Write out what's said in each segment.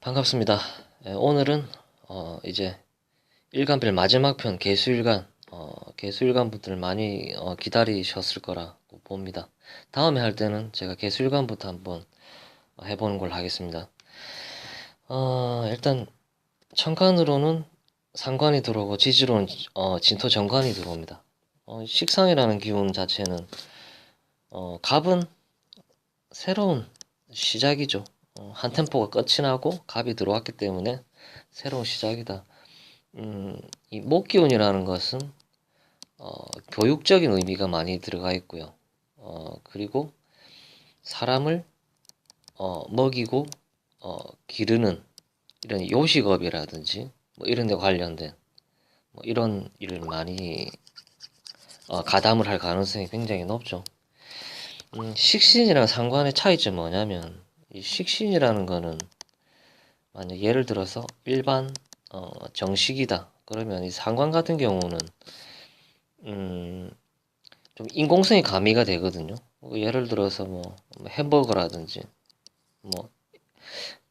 반갑습니다. 오늘은 이제 일간별 마지막 편 개수일간 개수일간 분들 많이 기다리셨을 거라고 봅니다. 다음에 할 때는 제가 개수일간부터 한번 해보는 걸로 하겠습니다. 일단 천간으로는 상관이 들어오고 지지로는 진토 정관이 들어옵니다. 식상이라는 기운 자체는 갑은 새로운 시작이죠. 한 템포가 끝이 나고 갑이 들어왔기 때문에 새로운 시작이다. 이 목기운이라는 것은 교육적인 의미가 많이 들어가 있고요. 그리고 사람을 먹이고 기르는 이런 요식업이라든지 뭐 이런 데 관련된 뭐 이런 일을 많이 가담을 할 가능성이 굉장히 높죠. 식신이랑 상관의 차이점은 뭐냐면 이 식신이라는 거는 만약 예를 들어서 일반 정식이다 그러면 이 상관 같은 경우는 좀 인공성이 가미가 되거든요. 예를 들어서 뭐 햄버거라든지 뭐,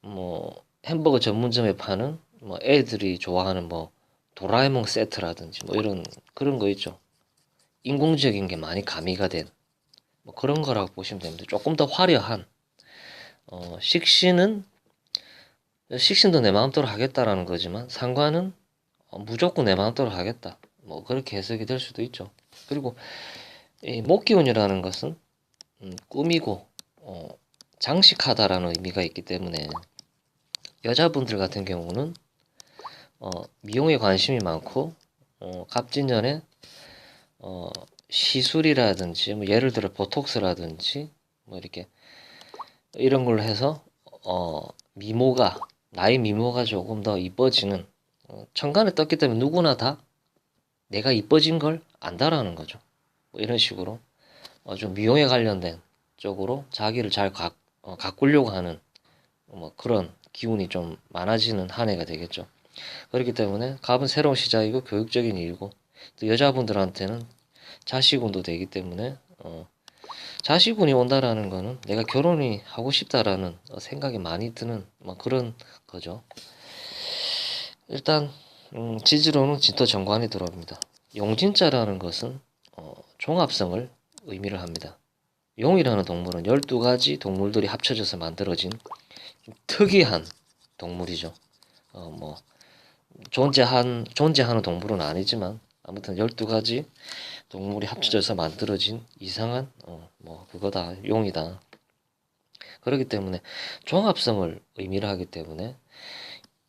뭐 햄버거 전문점에 파는 뭐 애들이 좋아하는 뭐 도라에몽 세트라든지 뭐 이런 그런 거 있죠. 인공적인 게 많이 가미가 된 뭐 그런 거라고 보시면 됩니다. 조금 더 화려한 식신은 식신도 내 마음대로 하겠다라는 거지만 상관은 무조건 내 마음대로 하겠다. 뭐 그렇게 해석이 될 수도 있죠. 그리고 이 목기운이라는 것은 꾸미고 장식하다라는 의미가 있기 때문에 여자분들 같은 경우는 미용에 관심이 많고 갑진년에 어, 시술이라든지 뭐 예를 들어 보톡스라든지 뭐 이렇게 이런 걸로 해서 미모가 나의 미모가 조금 더 이뻐지는 천간에 떴기 때문에 누구나 다 내가 이뻐진 걸 안다라는 거죠. 뭐 이런 식으로 좀 미용에 관련된 쪽으로 자기를 잘 가꾸려고 하는 뭐 그런 기운이 좀 많아지는 한 해가 되겠죠. 그렇기 때문에 갑은 새로운 시작이고 교육적인 일이고 또 여자분들한테는 자식운도 되기 때문에 자식운이 온다라는 거는 내가 결혼이 하고 싶다라는 생각이 많이 드는 뭐 그런 거죠. 일단 지지로는 진토 정관이 들어옵니다. 용진자라는 것은 종합성을 의미를 합니다. 용이라는 동물은 12가지 동물들이 합쳐져서 만들어진 특이한 동물이죠. 뭐 존재하는 동물은 아니지만 아무튼 12가지 동물이 합쳐져서 만들어진 이상한 뭐 그거다. 용이다. 그렇기 때문에 종합성을 의미를 하기 때문에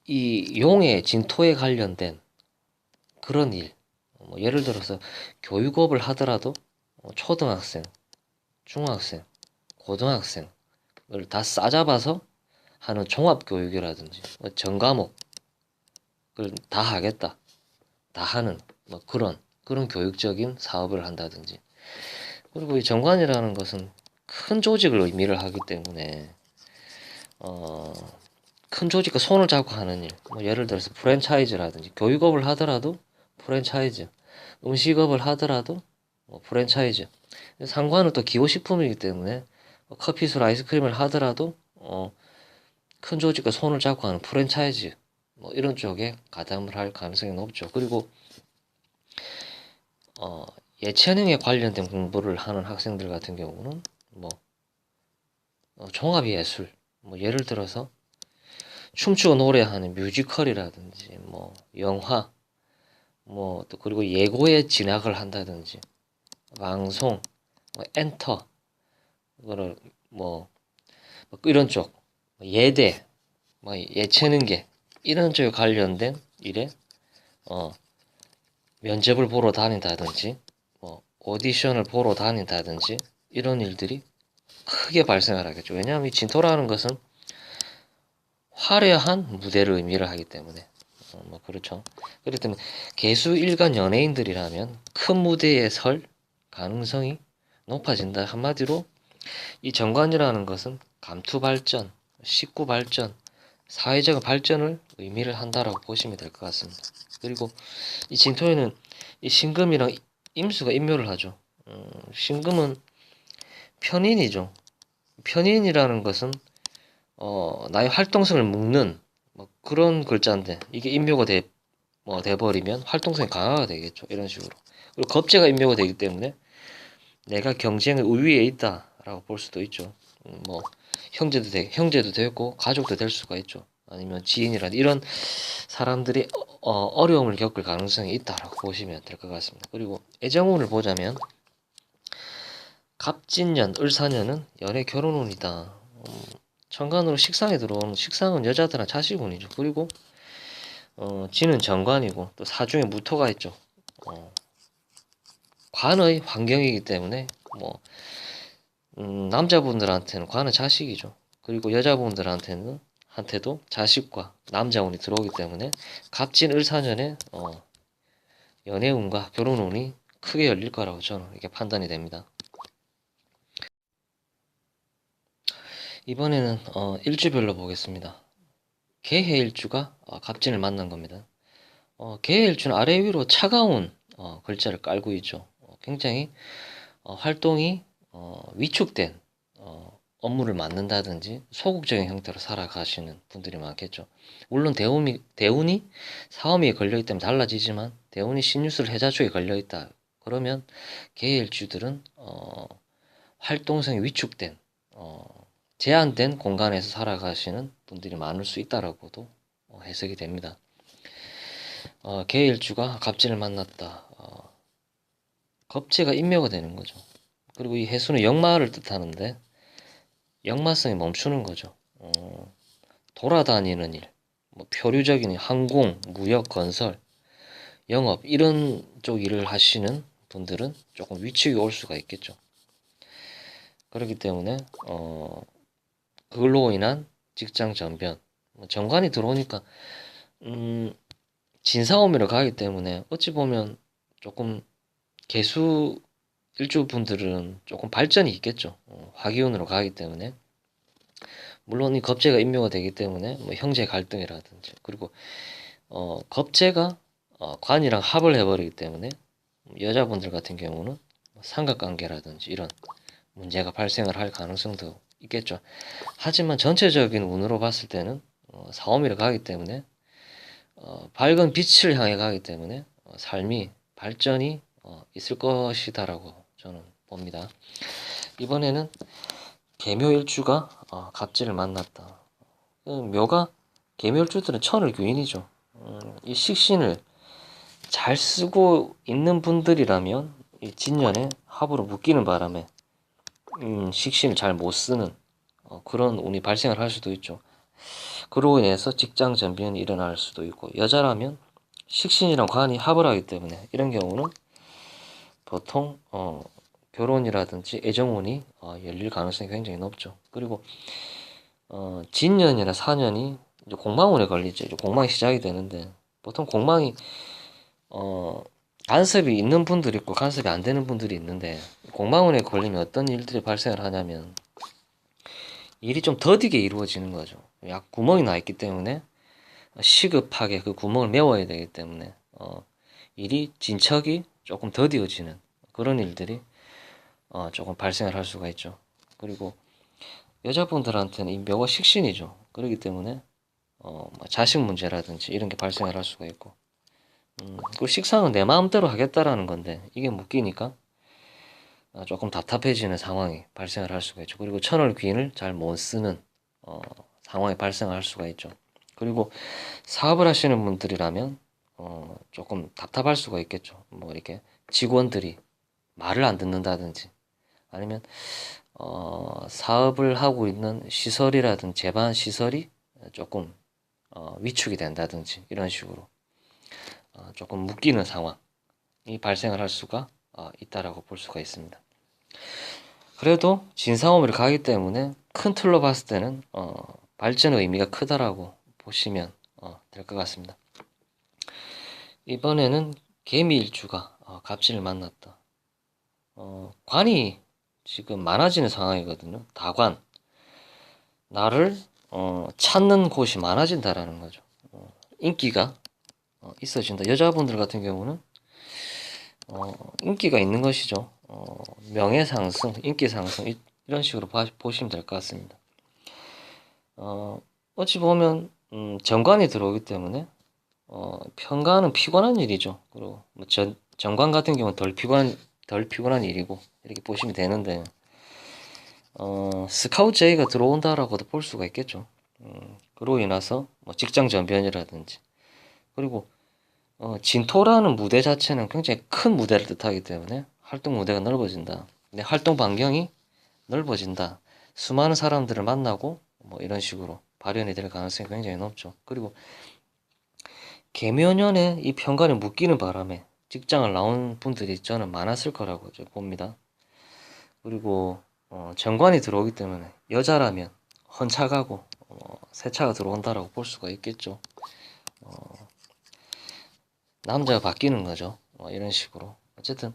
이 용의 진토에 관련된 그런 일, 뭐 예를 들어서 교육업을 하더라도 초등학생, 중학생, 고등학생을 다 싸잡아서 하는 종합교육이라든지 뭐 전과목을 다 하겠다, 다 하는 뭐 그런 교육적인 사업을 한다든지. 그리고 이 정관이라는 것은 큰 조직을 의미를 하기 때문에 어, 큰 조직과 손을 잡고 하는 일, 뭐 예를 들어서 프랜차이즈라든지 교육업을 하더라도 프랜차이즈, 음식업을 하더라도 뭐 프랜차이즈. 상관은 또 기호식품이기 때문에 커피술 아이스크림을 하더라도 큰 조직과 손을 잡고 하는 프랜차이즈 뭐 이런 쪽에 가담을 할 가능성이 높죠. 그리고 예체능에 관련된 공부를 하는 학생들 같은 경우는 뭐 종합예술, 뭐 예를 들어서 춤추고 노래하는 뮤지컬이라든지 뭐 영화, 뭐 또 그리고 예고에 진학을 한다든지 방송, 뭐 엔터, 그거를 뭐 이런 쪽 예대, 뭐 예체능계 이런 쪽에 관련된 일에 어 면접을 보러 다닌다든지 뭐 오디션을 보러 다닌다든지 이런 일들이 크게 발생을 하겠죠. 왜냐하면 이 진토라는 것은 화려한 무대를 의미를 하기 때문에 뭐 그렇죠. 그렇기 때문에 개수 일간 연예인들이라면 큰 무대에 설 가능성이 높아진다. 한마디로 이 정관이라는 것은 감투 발전, 식구 발전, 사회적 발전을 의미를 한다라고 보시면 될 것 같습니다. 그리고 이 진토에는 이 신금이랑 임수가 임묘를 하죠. 신금은 편인이죠. 편인이라는 것은 나의 활동성을 묶는 그런 글자인데 이게 인묘가 돼버리면 활동성이 강화가 되겠죠. 이런 식으로. 그리고 겁재가 인묘가 되기 때문에 내가 경쟁의 우위에 있다라고 볼 수도 있죠. 뭐 형제도 되고 가족도 될 수가 있죠. 아니면 지인이란 이런 사람들이 어려움을 겪을 가능성이 있다라고 보시면 될 것 같습니다. 그리고 애정운을 보자면 갑진년, 을사년은 연애 결혼운이다. 천간으로 식상에 들어오는 식상은 여자들한 자식운이죠. 그리고 지는 정관이고 또 사중에 무토가 있죠. 관의 환경이기 때문에 뭐 남자분들한테는 관은 자식이죠. 그리고 여자분들한테도 자식과 남자운이 들어오기 때문에 갑진 을사년에 연애운과 결혼운이 크게 열릴 거라고 저는 이렇게 판단이 됩니다. 이번에는 일주별로 보겠습니다. 개해일주가 갑진을 만난 겁니다. 개해일주는 아래 위로 차가운 글자를 깔고 있죠. 굉장히 활동이 위축된 업무를 맡는다든지 소극적인 형태로 살아가시는 분들이 많겠죠. 물론 대운이 사오미에 걸려있기 때문에 달라지지만 대운이 신유술 해자축에 걸려있다. 그러면 개일주들은 활동성이 위축된 제한된 공간에서 살아가시는 분들이 많을 수 있다라고도 해석이 됩니다. 개일주가 갑진을 만났다. 겁재가 인묘가 되는 거죠. 그리고 이 해수는 역마를 뜻하는데 역마성이 멈추는 거죠. 돌아다니는 일, 뭐 표류적인 항공, 무역, 건설, 영업 이런 쪽 일을 하시는 분들은 조금 위축이 올 수가 있겠죠. 그렇기 때문에 그걸로 인한 직장 전변, 정관이 들어오니까 진사오미로 가기 때문에 어찌 보면 조금 개수 일주 분들은 조금 발전이 있겠죠. 화기운으로 가기 때문에 물론 이 겁재가 인묘가 되기 때문에 뭐 형제 갈등이라든지 그리고 겁재가 관이랑 합을 해버리기 때문에 여자분들 같은 경우는 삼각관계라든지 이런 문제가 발생을 할 가능성도 있겠죠. 하지만 전체적인 운으로 봤을 때는 사오미로 가기 때문에 밝은 빛을 향해 가기 때문에 삶이 발전이 있을 것이다라고 저는 봅니다. 이번에는 개묘일주가 갑진을 만났다. 묘가 개묘일주들은 천을 귀인이죠. 이 식신을 잘 쓰고 있는 분들이라면 이 진년에 합으로 묶이는 바람에 식신을 잘 못 쓰는 그런 운이 발생을 할 수도 있죠. 그로 인해서 직장 전변이 일어날 수도 있고 여자라면 식신이랑 관이 합을 하기 때문에 이런 경우는 보통 결혼이라든지 애정운이 열릴 가능성이 굉장히 높죠. 그리고 진년이나 사년이 이제 공망운에 걸리죠. 이제 공망이 시작이 되는데 보통 공망이 간섭이 있는 분들이 있고 간섭이 안 되는 분들이 있는데 공망운에 걸리면 어떤 일들이 발생을 하냐면 일이 좀 더디게 이루어지는 거죠. 약 구멍이 나 있기 때문에 시급하게 그 구멍을 메워야 되기 때문에 일이 진척이 조금 더디어지는 그런 일들이 조금 발생을 할 수가 있죠. 그리고 여자분들한테는 이 묘가 식신이죠. 그렇기 때문에 뭐 자식 문제라든지 이런 게 발생을 할 수가 있고 그 식상은 내 마음대로 하겠다라는 건데 이게 묶이니까 조금 답답해지는 상황이 발생을 할 수가 있죠. 그리고 천월 귀인을 잘 못 쓰는 상황이 발생할 수가 있죠. 그리고 사업을 하시는 분들이라면 조금 답답할 수가 있겠죠. 뭐 이렇게 직원들이 말을 안 듣는다든지 아니면 사업을 하고 있는 시설이라든지 제반 시설이 조금 위축이 된다든지 이런 식으로 조금 묶이는 상황이 발생을 할 수가 있다라고 볼 수가 있습니다. 그래도 진사오미를 가기 때문에 큰 틀로 봤을 때는 발전의 의미가 크다라고 보시면 될 것 같습니다. 이번에는 개미일주가 갑진을 만났다. 관이 지금 많아지는 상황이거든요. 다관. 나를 찾는 곳이 많아진다라는 거죠. 인기가 있어진다. 여자분들 같은 경우는 인기가 있는 것이죠. 명예 상승, 인기 상승 이런 식으로 보시면 될 것 같습니다. 어찌 보면 정관이 들어오기 때문에 편관은 피곤한 일이죠. 그리고 뭐 정관 같은 경우는 덜 피곤한 일이고 이렇게 보시면 되는데 스카우트 제의가 들어온다라고도 볼 수가 있겠죠. 그로 인해서 뭐 직장 전변이라든지 그리고 진토라는 무대 자체는 굉장히 큰 무대를 뜻하기 때문에 활동 무대가 넓어진다. 근데 활동 반경이 넓어진다. 수많은 사람들을 만나고 뭐 이런 식으로 발현이 될 가능성이 굉장히 높죠. 그리고 계묘년에 이 편관이 묶이는 바람에 직장을 나온 분들이 저는 많았을 거라고 봅니다. 그리고 정관이 들어오기 때문에 여자라면 헌차가고 세차가 들어온다라고 볼 수가 있겠죠. 남자가 바뀌는 거죠. 이런 식으로 어쨌든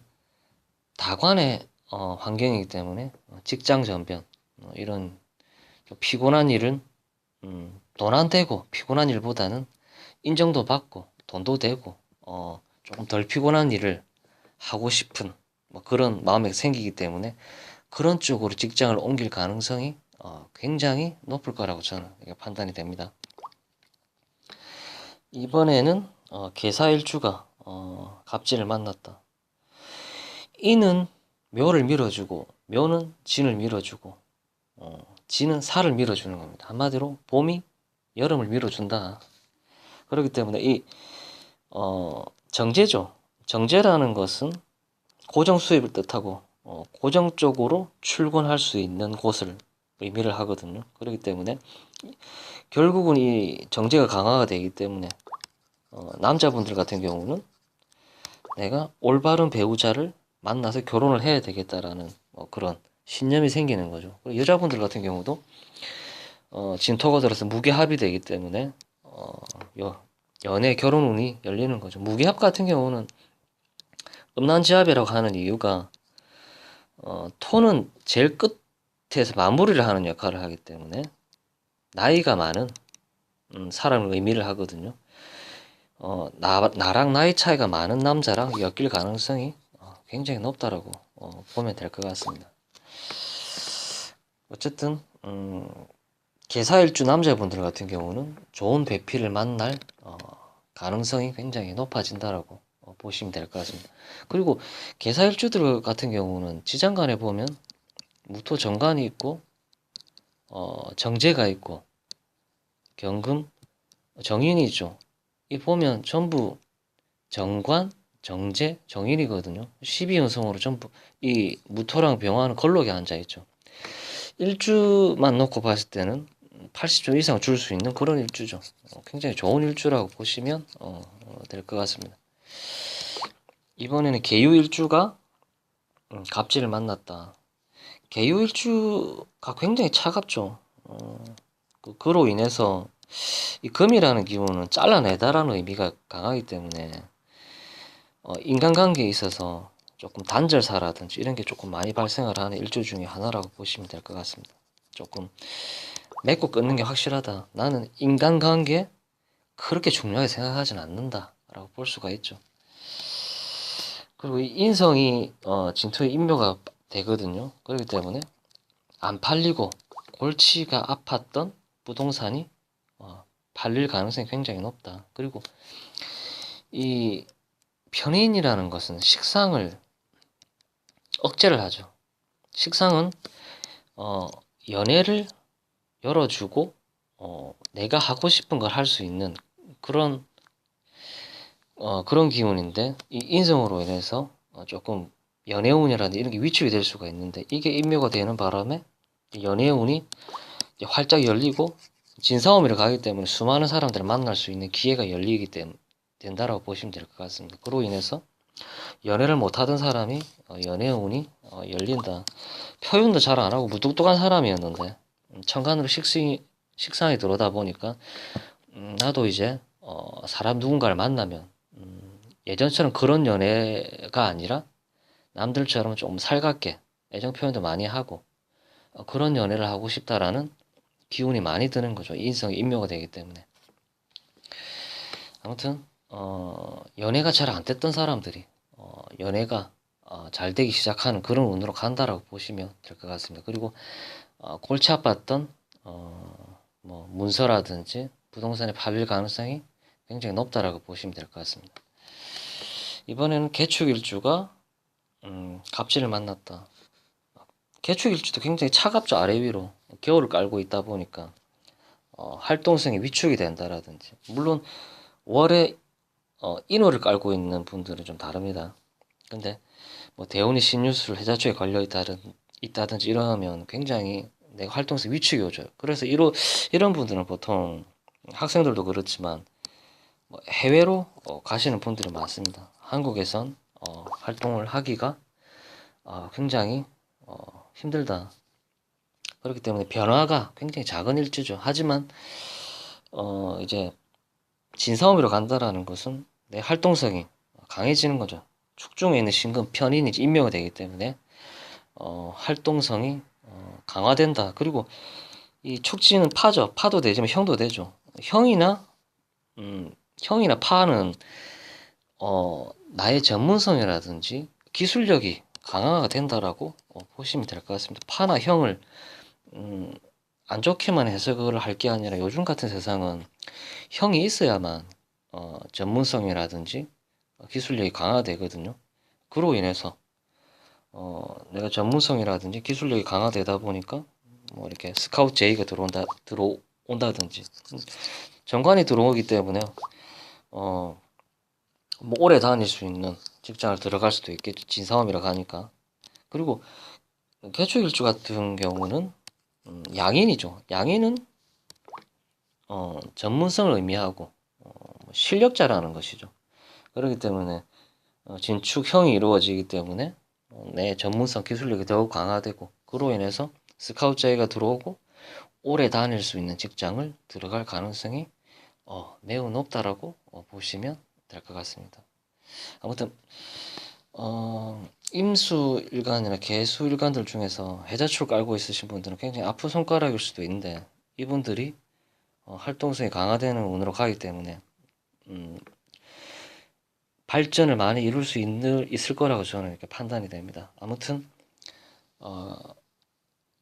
다관의 환경이기 때문에 직장 전변 이런 좀 피곤한 일은 돈 안 되고 피곤한 일보다는 인정도 받고 돈도 되고 조금 덜 피곤한 일을 하고 싶은 뭐 그런 마음이 생기기 때문에 그런 쪽으로 직장을 옮길 가능성이 굉장히 높을 거라고 저는 판단이 됩니다. 이번에는 계사일주가 갑진을 만났다. 이는 묘를 밀어주고 묘는 진을 밀어주고 진은 살을 밀어주는 겁니다. 한마디로 봄이 여름을 밀어준다. 그렇기 때문에 이 정제죠. 정제라는 것은 고정 수입을 뜻하고 고정적으로 출근할 수 있는 곳을 의미를 하거든요. 그렇기 때문에 결국은 이 정제가 강화가 되기 때문에 남자분들 같은 경우는 내가 올바른 배우자를 만나서 결혼을 해야 되겠다라는 그런 신념이 생기는 거죠. 그리고 여자분들 같은 경우도 진토가 들어서 무게합이 되기 때문에 연애 결혼운이 열리는 거죠. 무게합 같은 경우는 음란지합이라고 하는 이유가 토는 제일 끝에서 마무리를 하는 역할을 하기 때문에 나이가 많은 사람을 의미를 하거든요. 나랑 나이 차이가 많은 남자랑 엮일 가능성이 굉장히 높다라고 보면 될 것 같습니다. 어쨌든 계사일주 남자분들 같은 경우는 좋은 배필을 만날 가능성이 굉장히 높아진다라고 보시면 될 것 같습니다. 그리고 계사일주들 같은 경우는 지장간에 보면 무토 정관이 있고 정제가 있고 경금 정인이 있죠. 이 보면 전부 정관, 정제, 정인이거든요. 12연성으로 전부 이 무토랑 병화는 걸록에 앉아 있죠. 일주만 놓고 봤을 때는 80점 이상 줄 수 있는 그런 일주죠. 굉장히 좋은 일주라고 보시면 될 것 같습니다. 이번에는 계유일주가 갑진을 만났다. 계유일주가 굉장히 차갑죠. 그로 인해서 이 금이라는 기운은 잘라내다라는 의미가 강하기 때문에 인간관계에 있어서 조금 단절사라든지 이런 게 조금 많이 발생을 하는 일주 중에 하나라고 보시면 될 것 같습니다. 조금 맺고 끊는 게 확실하다. 나는 인간관계 그렇게 중요하게 생각하진 않는다라고 볼 수가 있죠. 그리고 이 인성이 진토의 인묘가 되거든요. 그렇기 때문에 안 팔리고 골치가 아팠던 부동산이 팔릴 가능성이 굉장히 높다. 그리고 이 편인이라는 것은 식상을 억제를 하죠. 식상은 연애를 열어주고 내가 하고 싶은 걸 할 수 있는 그런 그런 기운인데 이 인성으로 인해서 조금 연애운이라든지 이런 게 위축이 될 수가 있는데 이게 인묘가 되는 바람에 연애운이 활짝 열리고 진사오미를 가기 때문에 수많은 사람들을 만날 수 있는 기회가 열리기 때문에 된다라고 보시면 될 것 같습니다. 그로 인해서 연애를 못하던 사람이 연애운이 열린다. 표현도 잘 안 하고 무뚝뚝한 사람이었는데 천간으로 식상이 들어오다 보니까 나도 이제 사람 누군가를 만나면 예전처럼 그런 연애가 아니라 남들처럼 좀 살갑게 애정 표현도 많이 하고 그런 연애를 하고 싶다라는 기운이 많이 드는 거죠. 인성이 인묘가 되기 때문에. 아무튼 연애가 잘 안 됐던 사람들이 연애가 잘 되기 시작하는 그런 운으로 간다라고 보시면 될 것 같습니다. 그리고 골치 아팠던 뭐 문서라든지 부동산에 팔릴 가능성이 굉장히 높다라고 보시면 될 것 같습니다. 이번에는 개축일주가 갑진을 만났다. 개축일주도 굉장히 차갑죠. 아래 위로 겨울을 깔고 있다 보니까 활동성이 위축이 된다라든지, 물론 월에 인호를 깔고 있는 분들은 좀 다릅니다. 근데 뭐 대운이 신유술 해자축에 걸려 있다든지 이러면 굉장히 내 활동성 위축이 오죠. 그래서 이런 분들은 보통 학생들도 그렇지만 뭐 해외로 가시는 분들이 많습니다. 한국에선 활동을 하기가 굉장히 힘들다. 그렇기 때문에 변화가 굉장히 작은 일주죠. 하지만 이제 진사오미로 간다라는 것은 내 활동성이 강해지는 거죠. 축중에 있는 신금 편인이 임묘가 되기 때문에 활동성이 강화된다. 그리고 이 촉지는 파죠. 파도 되지만 형도 되죠. 형이나 파는 나의 전문성이라든지 기술력이 강화가 된다라고 보시면 될 것 같습니다. 파나 형을 안 좋게만 해석을 할 게 아니라 요즘 같은 세상은 형이 있어야만 전문성이라든지 기술력이 강화되거든요. 그로 인해서 내가 전문성이라든지 기술력이 강화되다 보니까 뭐 이렇게 스카우트 제의가 들어온다든지 정관이 들어오기 때문에 뭐 오래 다닐 수 있는 직장을 들어갈 수도 있겠죠. 진사오미라고 하니까. 그리고 개축일주 같은 경우는 양인이죠. 양인은 전문성을 의미하고 실력자라는 것이죠. 그렇기 때문에 진축형이 이루어지기 때문에 내 전문성 기술력이 더욱 강화되고, 그로 인해서 스카우트 제의가 들어오고 오래 다닐 수 있는 직장을 들어갈 가능성이 매우 높다라고 보시면 될 것 같습니다. 아무튼 임수일간이나 개수일간들 중에서 해자축을 깔고 있으신 분들은 굉장히 아픈 손가락일 수도 있는데, 이분들이 활동성이 강화되는 운으로 가기 때문에 발전을 많이 이룰 수 있을 거라고 저는 이렇게 판단이 됩니다. 아무튼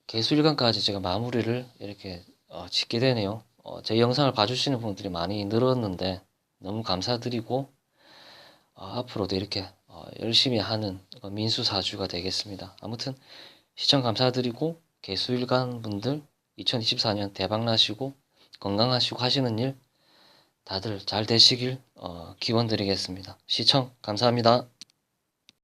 개수일간까지 제가 마무리를 이렇게 짓게 되네요. 제 영상을 봐주시는 분들이 많이 늘었는데 너무 감사드리고, 앞으로도 이렇게 열심히 하는 민수사주가 되겠습니다. 아무튼 시청 감사드리고, 개수일간 분들 2024년 대박나시고 건강하시고 하시는 일 다들 잘 되시길 기원드리겠습니다. 시청 감사합니다.